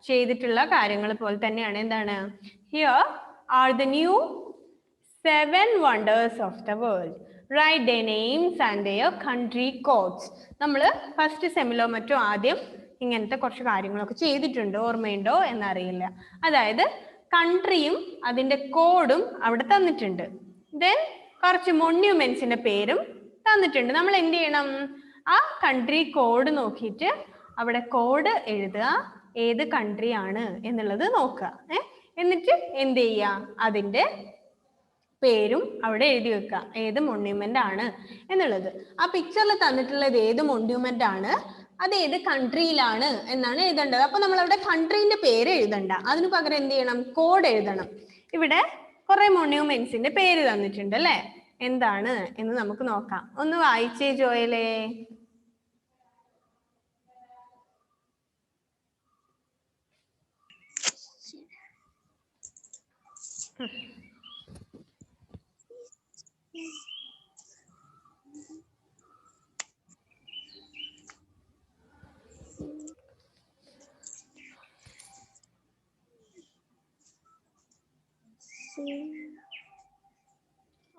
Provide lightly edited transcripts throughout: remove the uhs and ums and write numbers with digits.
ചെയ്തിട്ടുള്ള കാര്യങ്ങൾ പോലെ തന്നെയാണ്. എന്താണ്? Here are the new 7 wonders of the world. Write their names and their country codes. നമ്മൾ ഫസ്റ്റ് സെമിലോ മറ്റോ ആദ്യം ഇങ്ങനത്തെ കുറച്ച് കാര്യങ്ങളൊക്കെ ചെയ്തിട്ടുണ്ട്. ഓർമ്മയുണ്ടോ എന്നറിയില്ല. അതായത് കൺട്രിയും അതിൻ്റെ കോഡും അവിടെ തന്നിട്ടുണ്ട്. ദെൻ കുറച്ച് മൊണ്യൂമെന്റ്സിന്റെ പേരും തന്നിട്ടുണ്ട്. നമ്മൾ എന്ത് ചെയ്യണം? ആ കൺട്രി കോഡ് നോക്കിയിട്ട് അവിടെ കോഡ് എഴുതുക, ഏത് കൺട്രി ആണ് എന്നുള്ളത് നോക്കുക. എന്നിട്ട് എന്ത് ചെയ്യുക? അതിൻ്റെ പേരും അവിടെ എഴുതി വെക്കുക, ഏത് മൊണ്യൂമെന്റ് ആണ് എന്നുള്ളത്. ആ പിക്ചറിൽ തന്നിട്ടുള്ളത് ഏത് മൊണ്യൂമെന്റ് ആണ്, അത് ഏത് കൺട്രിയിലാണ് എന്നാണ് എഴുതേണ്ടത്. അപ്പൊ നമ്മൾ അവിടെ കൺട്രീന്റെ പേര് എഴുതണ്ട, അതിന് പകരം എന്ത് ചെയ്യണം? കോഡ് എഴുതണം. ഇവിടെ കുറെ മൊണ്യൂമെന്റ്സിന്റെ പേര് തന്നിട്ടുണ്ട് അല്ലെ? എന്താണ് എന്ന് നമുക്ക് നോക്കാം. ഒന്ന് വായിച്ചേ ജോയലേ.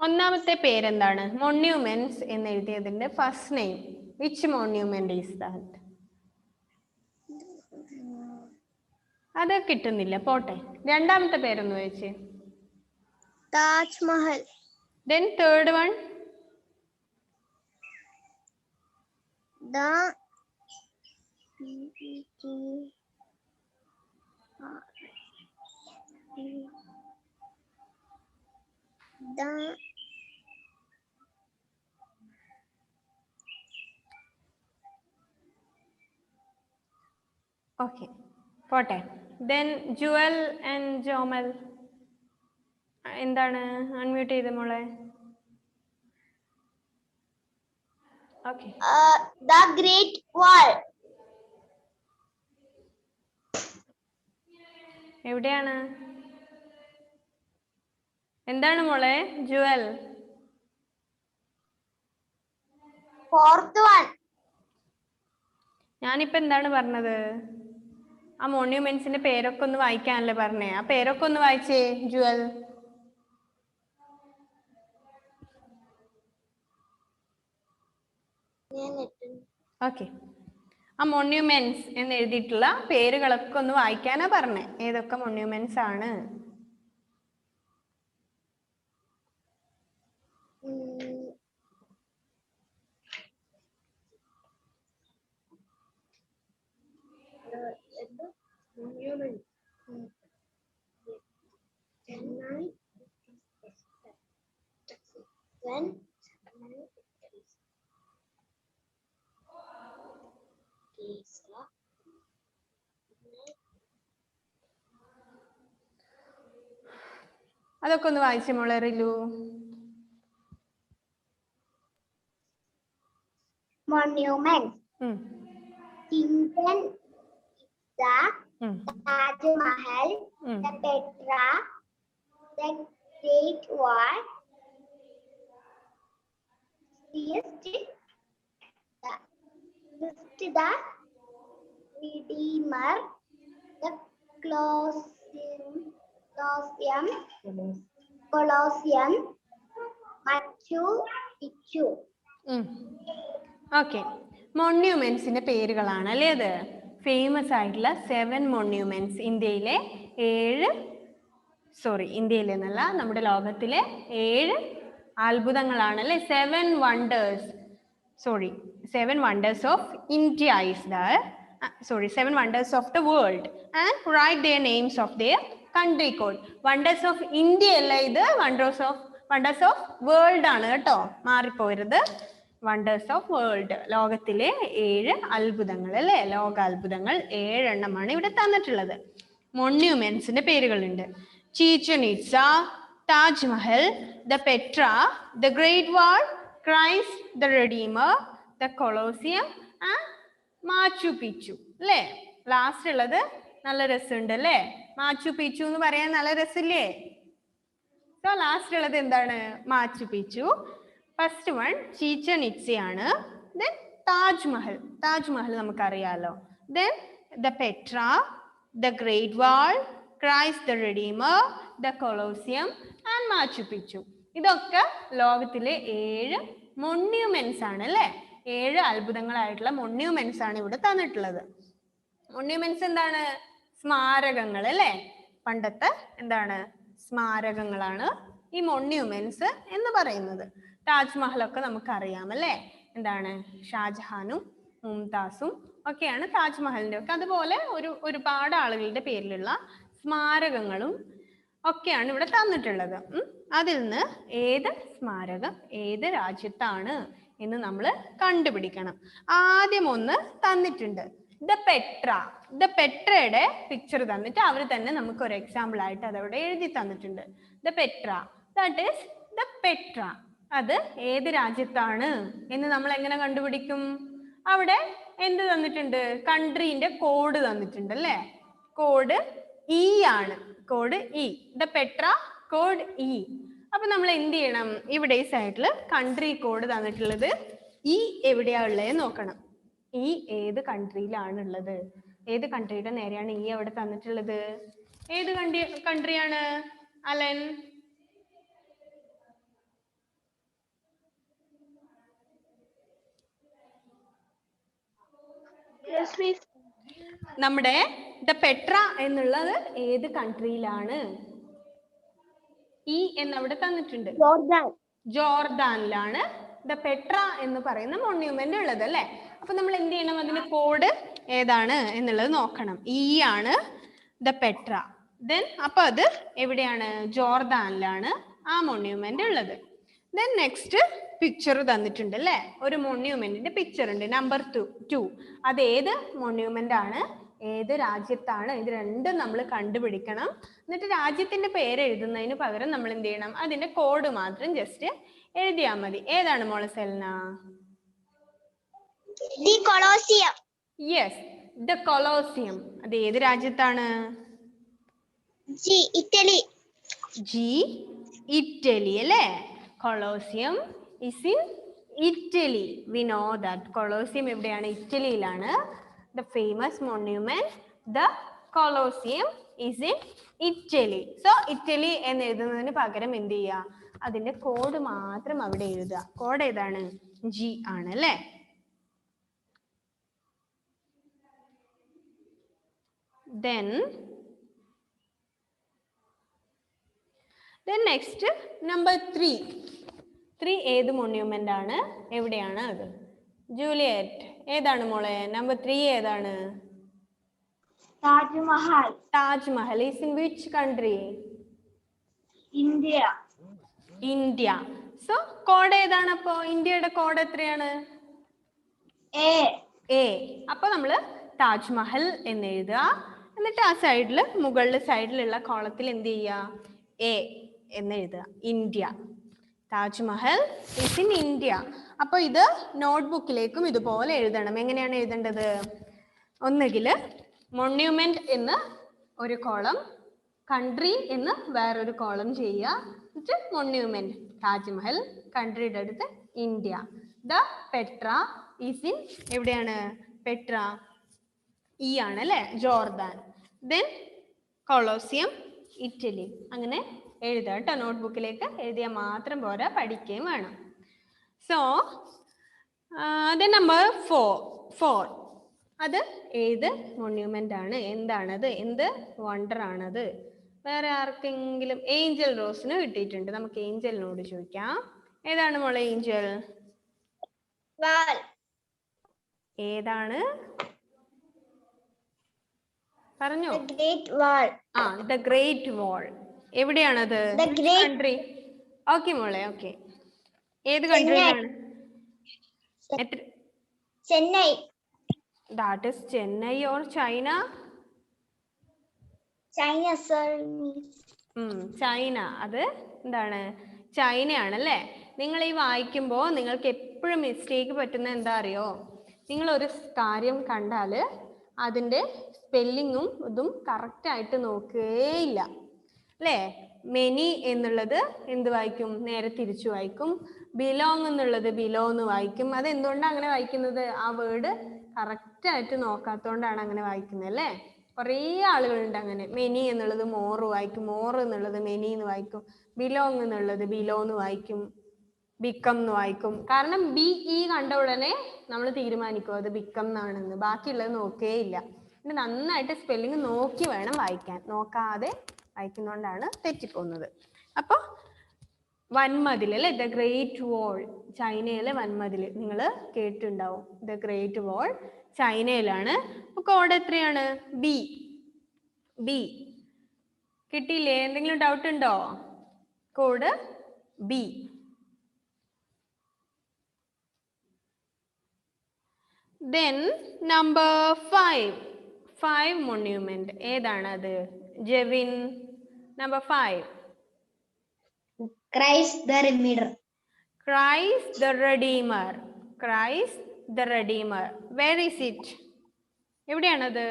ഒന്നാമത്തെ പേരെന്താണ്? മൊണ്യൂമെന്റ്സ് എന്ന് എഴുതിയതിന്റെ first name. Which monument is that? അത് കിട്ടുന്നില്ല, പോട്ടെ. രണ്ടാമത്തെ പേരൊന്ന് വെച്ച്. Taj Mahal. Then third one. Okay, പോട്ടെ. Then Jewel and Jomal. എന്താണ്? അൺമ്യൂട്ട് ചെയ്ത് മോളെ. Okay. The Great Wall. എവിടെയാണ്? എന്താണ് മോളെ ജുവൽ? Fourth one. ഞാനിപ്പോ എന്താണ് പറഞ്ഞത്? ആ മോണ്യൂമെന്റ്സിന്റെ പേരൊക്കെ ഒന്ന് വായിക്കാനല്ലേ പറഞ്ഞേ? ആ പേരൊക്കെ ഒന്ന് വായിച്ചേ ജുവൽ. ഓക്കെ, ആ മൊണ്യൂമെന്റ്സ് എന്ന് എഴുതിയിട്ടുള്ള പേരുകളൊക്കെ ഒന്ന് വായിക്കാനാ പറഞ്ഞേ. ഏതൊക്കെ മൊണ്യൂമെന്റ്സ് ആണ്? അതൊക്കെ ഒന്ന് വായിച്ചു മോളെ റിലു. Monument. Indian the Taj Mahal, the Petra, the Great Wall, the Redeemer, the Colosseum, Machu Picchu. Okay, മൊണ്യൂമെന്റ്സിന്റെ പേരുകളാണ് അല്ലേ അത്? ഫേമസ് ആയിട്ടുള്ള 7 മൊണ്യൂമെന്റ്സ്. ഇന്ത്യയിലെ എന്നല്ല, നമ്മുടെ ലോകത്തിലെ 7 അത്ഭുതങ്ങളാണ് അല്ലെ? 7 wonders of India is there. 7 wonders of the world, and write their names of their country code. Wonders of India അല്ല ഇത്, wonders of world ആണ് കേട്ടോ, മാറിപ്പോരുത്. വണ്ടേഴ്സ് ഓഫ് വേൾഡ്, ലോകത്തിലെ 7 അത്ഭുതങ്ങൾ അല്ലെ? ലോക അത്ഭുതങ്ങൾ 7 എണ്ണമാണ് ഇവിടെ തന്നിട്ടുള്ളത്. മൊണ്യൂമെന്റ്സിന്റെ പേരുകളുണ്ട്. Chichen Itza, Taj Mahal, the Petra, the Great Wall, Christ the Redeemer, the Colosseum and Machu Picchu അല്ലേ? ലാസ്റ്റ് ഉള്ളത് നല്ല രസമുണ്ട് അല്ലേ? മാച്ചു പിച്ചു എന്ന് പറയാൻ നല്ല രസമില്ലേ? സോ ലാസ്റ്റ് ഉള്ളത് എന്താണ്? Machu Picchu. First one Chichen ഇറ്റ്സയാണ്. ദെൻ താജ്മഹൽ നമുക്കറിയാലോ. Then the Petra, the Great Wall, Christ the Redeemer, the Colosseum and Machu Picchu. ഇതൊക്കെ ലോകത്തിലെ 7 മോണ്യൂമെന്റ്സ് ആണ് അല്ലേ? 7 അത്ഭുതങ്ങളായിട്ടുള്ള മോണ്യൂമെന്റ്സ് ആണ് ഇവിടെ തന്നിട്ടുള്ളത്. മോണ്യൂമെന്റ്സ് എന്താണ്? സ്മാരകങ്ങൾ അല്ലേ? പണ്ടത്തെ എന്താണ്? സ്മാരകങ്ങളാണ് ഈ മോണ്യൂമെന്റ്സ് എന്ന് പറയുന്നത്. താജ്മഹലൊക്കെ നമുക്കറിയാം അല്ലേ? എന്താണ്? ഷാജഹാനും മുംതാസും ഒക്കെയാണ് താജ്മഹലിന്റെ ഒക്കെ. അതുപോലെ ഒരുപാട് ആളുകളുടെ പേരിലുള്ള സ്മാരകങ്ങളും ഒക്കെയാണ് ഇവിടെ തന്നിട്ടുള്ളത്. അതിൽ നിന്ന് ഏത് സ്മാരകം ഏത് രാജ്യത്താണ് എന്ന് നമ്മൾ കണ്ടുപിടിക്കണം. ആദ്യം ഒന്ന് തന്നിട്ടുണ്ട്, ദ പെട്ര. ദ പെട്രയുടെ പിക്ചർ തന്നിട്ട് അവർ തന്നെ നമുക്ക് ഒരു എക്സാമ്പിൾ ആയിട്ട് അതവിടെ എഴുതി തന്നിട്ടുണ്ട്. The Petra, that is the Petra. അത് ഏത് രാജ്യത്താണ് എന്ന് നമ്മൾ എങ്ങനെ കണ്ടുപിടിക്കും? അവിടെ എന്ത് തന്നിട്ടുണ്ട്? കൺട്രീന്റെ കോഡ് തന്നിട്ടുണ്ട് അല്ലേ? കോഡ് ഇ ആണ്. Code E. The Petra code E. അപ്പൊ നമ്മൾ എന്ത് ചെയ്യണം? ഇവിടെ ഈ സൈഡിൽ കൺട്രി കോഡ് തന്നിട്ടുള്ളത് ഇ എവിടെയാ ഉള്ളത് നോക്കണം. ഇ ഏത് കൺട്രിയിലാണ് ഉള്ളത്? ഏത് കൺട്രിയുടെ നേരെയാണ് ഇ അവിടെ തന്നിട്ടുള്ളത്? ഏത് കൺട്രിയാണ് അലൻ? നമ്മുടെ ദ പെട്ര എന്നുള്ളത് ഏത് കൺട്രിയിലാണ്? ഇ എന്നവിടെ തന്നിട്ടുണ്ട്. ജോർദാനിലാണ് ദ പെട്ര എന്ന് പറയുന്ന മോണ്യൂമെന്റ് ഉള്ളത് അല്ലെ? അപ്പൊ നമ്മൾ എന്ത് ചെയ്യണം? അതിന്റെ കോഡ് ഏതാണ് എന്നുള്ളത് നോക്കണം. ഇ ആണ് ദ പെട്ര. ദെൻ അപ്പൊ അത് എവിടെയാണ്? ജോർദാനിലാണ് ആ മോണ്യൂമെന്റ് ഉള്ളത്. ദെൻ നെക്സ്റ്റ് പിക്ചർ തന്നിട്ടുണ്ട് അല്ലേ? ഒരു മോണ്യൂമെന്റിന്റെ പിക്ചർ ഉണ്ട്, നമ്പർ 2. അത് ഏത് മോണ്യൂമെന്റ് ആണ്, ഏത് രാജ്യത്താണ്? ഇത് രണ്ടും നമ്മൾ കണ്ടുപിടിക്കണം. എന്നിട്ട് രാജ്യത്തിന്റെ പേര് എഴുതുന്നതിന് പകരം നമ്മൾ എന്ത് ചെയ്യണം? അതിന്റെ കോഡ് മാത്രം ജസ്റ്റ് എഴുതിയാൽ മതി. ഏതാണ് മോളെ Selna? The Colosseum. Yes, the Colosseum. അത് ഏത് രാജ്യത്താണ്? G, Italy. ജി, ഇറ്റലി അല്ലേ? Colosseum is in Italy. We know that Colosseum എവിടെയാണ്? ഇറ്റലിയിലാണ്. The famous monument, the Colosseum, is in Italy. So Italy എന്ന് എഴുതുന്നതിന് പകരം എന്ത് ചെയ്യുക? അതിന്റെ കോഡ് മാത്രം അവിടെ എഴുതുക. കോഡ് ഏതാണ്? ജി ആണ് അല്ലേ? Then next number 3. 3 ഏത് മോണ്യൂമെന്റ് ആണ്? എവിടെയാണ് അത്? ജൂലിയറ്റ്, ഏതാണ് മോളെ? നമ്പർ 3 ഏതാണ്? Taj Mahal. Taj Mahal is in which country? India. India. So code ഏതാണ്? അപ്പോ ഇന്ത്യയുടെ കോഡ് എത്രയാണ്? എ. അപ്പൊ നമ്മള് താജ്മഹൽ എന്ന് എഴുതുക. എന്നിട്ട് ആ സൈഡിൽ മുകളിൽ സൈഡിലുള്ള കോളത്തിൽ എന്ത് ചെയ്യുക? എ എന്ന് എഴുതുക. India. Taj Mahal is in India. അപ്പൊ ഇത് നോട്ട്ബുക്കിലേക്കും ഇതുപോലെ എഴുതണം. എങ്ങനെയാണ് എഴുതേണ്ടത്? ഒന്നുകിൽ മോണ്യൂമെന്റ് എന്ന് ഒരു കോളം, കൺട്രി എന്ന് വേറൊരു കോളം ചെയ്യുക. എന്നിട്ട് മോണ്യൂമെന്റ് താജ്മഹൽ, കൺട്രിയുടെ അടുത്ത് India. The Petra is in എവിടെയാണ്? പെട്ര ഇ ആണ് അല്ലെ? ജോർദാൻ. Then Colosseum Italy. അങ്ങനെ എഴുതാം കേട്ടോ. നോട്ട്ബുക്കിലേക്ക് എഴുതിയാൽ മാത്രം പോരാ, പഠിക്കുകയും വേണം. So number 4. അത് ഏത് മോണ്യൂമെന്റ് ആണ്? എന്താണത്? എന്ത് വണ്ടർ ആണത്? വേറെ ആർക്കെങ്കിലും? ഏഞ്ചൽ റോസിന് കിട്ടിയിട്ടുണ്ട്. നമുക്ക് ഏഞ്ചലിനോട് ചോദിക്കാം. ഏതാണ് മോളെ ഏഞ്ചൽ? ഏതാണ് പറഞ്ഞോ? The Great Wall. എവിടെയാണത്? കൺട്രി. ഓക്കെ മോളെ, ഓക്കെ. ഏത് കൺട്രിയിലാണ്? Chennai. That is Chennai or China? China sir. China. അത് എന്താണ്? ചൈനയാണല്ലേ? നിങ്ങൾ ഈ വായിക്കുമ്പോൾ നിങ്ങൾക്ക് എപ്പോഴും മിസ്റ്റേക്ക് പറ്റുന്ന എന്താ അറിയോ? നിങ്ങൾ ഒരു കാര്യം കണ്ടാൽ അതിൻ്റെ സ്പെല്ലിങ്ങും ഇതും കറക്റ്റായിട്ട് നോക്കുകയില്ല അല്ലേ? മെനി എന്നുള്ളത് എന്ത് വായിക്കും? നേരെ തിരിച്ചു വായിക്കും. ബിലോങ് എന്നുള്ളത് ബിലോ എന്ന് വായിക്കും. അത് എന്തുകൊണ്ടാണ് അങ്ങനെ വായിക്കുന്നത്? ആ വേർഡ് കറക്റ്റായിട്ട് നോക്കാത്തതുകൊണ്ടാണ് അങ്ങനെ വായിക്കുന്നത് അല്ലേ? കുറേ ആളുകളുണ്ട് അങ്ങനെ. മെനി എന്നുള്ളത് മോറ് വായിക്കും, മോർ എന്നുള്ളത് മെനി എന്ന് വായിക്കും, ബിലോങ് എന്നുള്ളത് ബിലോ എന്ന് വായിക്കും, ബിക്കം എന്ന് വായിക്കും. കാരണം ബി ഇ കണ്ട ഉടനെ നമ്മൾ തീരുമാനിക്കും അത് ബിക്കം എന്നാണെന്ന്. ബാക്കിയുള്ളത് നോക്കേ ഇല്ല. പിന്നെ നന്നായിട്ട് സ്പെല്ലിങ് നോക്കി വേണം വായിക്കാൻ. നോക്കാതെ വായിക്കുന്നതുകൊണ്ടാണ് തെറ്റിപ്പോകുന്നത്. അപ്പോൾ വൻമതിൽ അല്ലേ, ദ ഗ്രേറ്റ് വാൾ, ചൈനയിലെ വൻമതിൽ നിങ്ങൾ കേട്ടിട്ടുണ്ടാവും. ദ ഗ്രേറ്റ് വാൾ ചൈനയിലാണ്. കോഡ് എത്രയാണ്? ബി. ബി കിട്ടിയില്ലേ? എന്തെങ്കിലും ഡൗട്ട് ഉണ്ടോ? Code B. Then number 5. 5 monument ഏതാണത്? Jevin, number 5. Christ the Redeemer. Christ the Redeemer. Christ the Redeemer. Where is it? എവിടെയാണത്?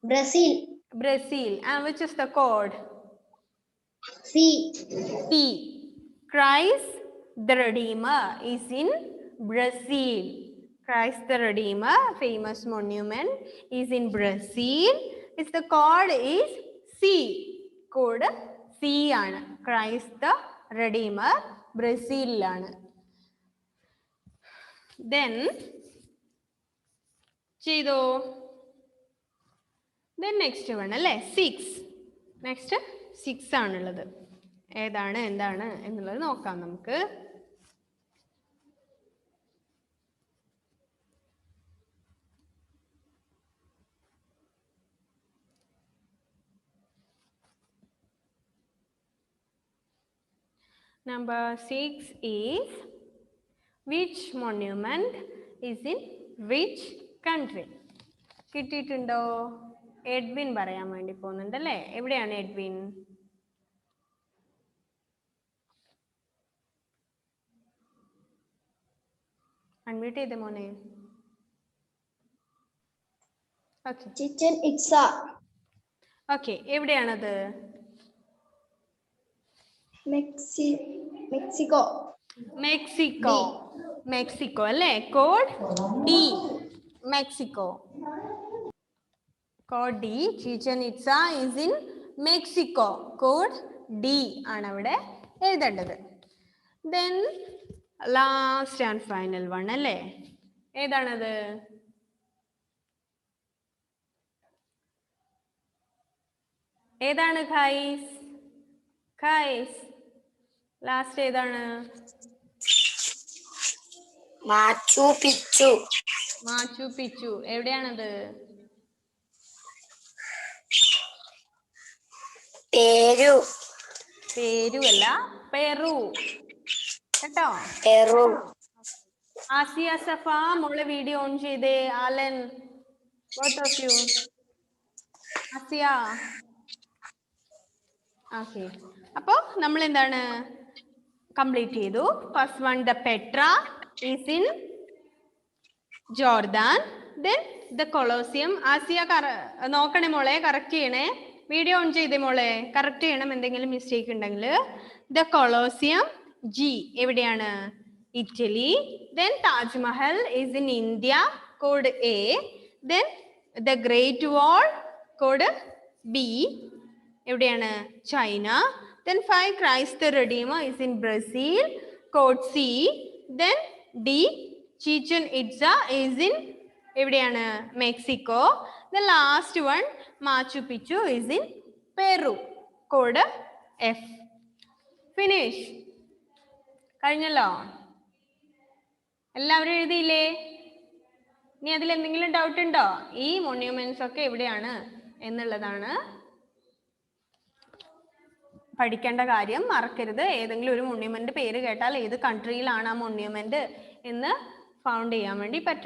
Brazil. Brazil. And which is the code? C. C. Christ the Redeemer is in Brazil. Christ the Redeemer, famous monument, is in Brazil. Its the code is C. Code C ആണ്. Christ the Redeemer ബ്രസീലിലാണ്. Then ചെയ്തോ? Then next one അല്ലേ, 6. Next 6 ആണുള്ളത്. ഏതാണ് എന്താണ് എന്നുള്ളത് നോക്കാം നമുക്ക്. Number 6 is which monument is in which country? കിട്ടിയിട്ടുണ്ടോ? എഡ്വിൻ പറയാൻ വേണ്ടി പോകുന്നുണ്ടല്ലേ. എവിടെയാണ് എഡ്വിൻ? അൺമ്യൂട്ട് ചെയ്തേ മോനെ. Okay, Chichen Itza. ഓക്കെ, എവിടെയാണത്? Mexico. മെക്സിക്കോ. മെക്സിക്കോ അല്ലേ. Code D. Mexico. Code D. Chichen Itza is in Mexico. Code D ആണ് അവിടെ എഴുതേണ്ടത്. Then last and final one അല്ലേ, ഏതാണത്? ഏതാണ് ഗൈസ്? ഗൈസ് ലാസ്റ്റ് ഏതാണ്? Machu Picchu. Machu Picchu. എവിടെയാണത്? Peru. പേരു അല്ല, പെറു കേട്ടോ. Peru. ആസിയ, സഫ മോളെ വീഡിയോ ഓൺ ചെയ്തേ. Alan, both of you. Asiya. Okay, അപ്പോ നമ്മൾ എന്താണ് കംപ്ലീറ്റ് ചെയ്തു. First one, the Petra is in Jordan. Then the Colosseum. Asiya നോക്കണേ മോളെ, കറക്റ്റ് ചെയ്യണേ. വീഡിയോ ഓൺ ചെയ്തേ മോളെ, കറക്റ്റ് ചെയ്യണം എന്തെങ്കിലും മിസ്റ്റേക്ക് ഉണ്ടെങ്കിൽ. ദ കൊളോസിയം ജി എവിടെയാണ്? Italy. Then Taj Mahal is in India. Code A. Then the Great wall, code B, എവിടെയാണ്? China. Then 5, Christ the Redeemer is in Brazil. Code C. Then D, Chichen Itza is in എവിടെയാണ്? Mexico. The last one, Machu Picchu is in Peru. Code F. Finish. കഴിഞ്ഞല്ലോ? എല്ലാവരും എഴുതിയില്ലേ? ഇനി അതിൽ എന്തെങ്കിലും doubt ഉണ്ടോ? ഈ മോണ്യൂമെന്റ്സ് ഒക്കെ എവിടെയാണ് എന്നുള്ളതാണ് പഠിക്കേണ്ട കാര്യം. മറക്കരുത്. ഏതെങ്കിലും ഒരു മോണ്യൂമെന്റ് പേര് കേട്ടാൽ ഏത് കൺട്രിയിലാണ് ആ മോണ്യൂമെന്റ് എന്ന് ഫൗണ്ട് ചെയ്യാൻ വേണ്ടി പറ്റും.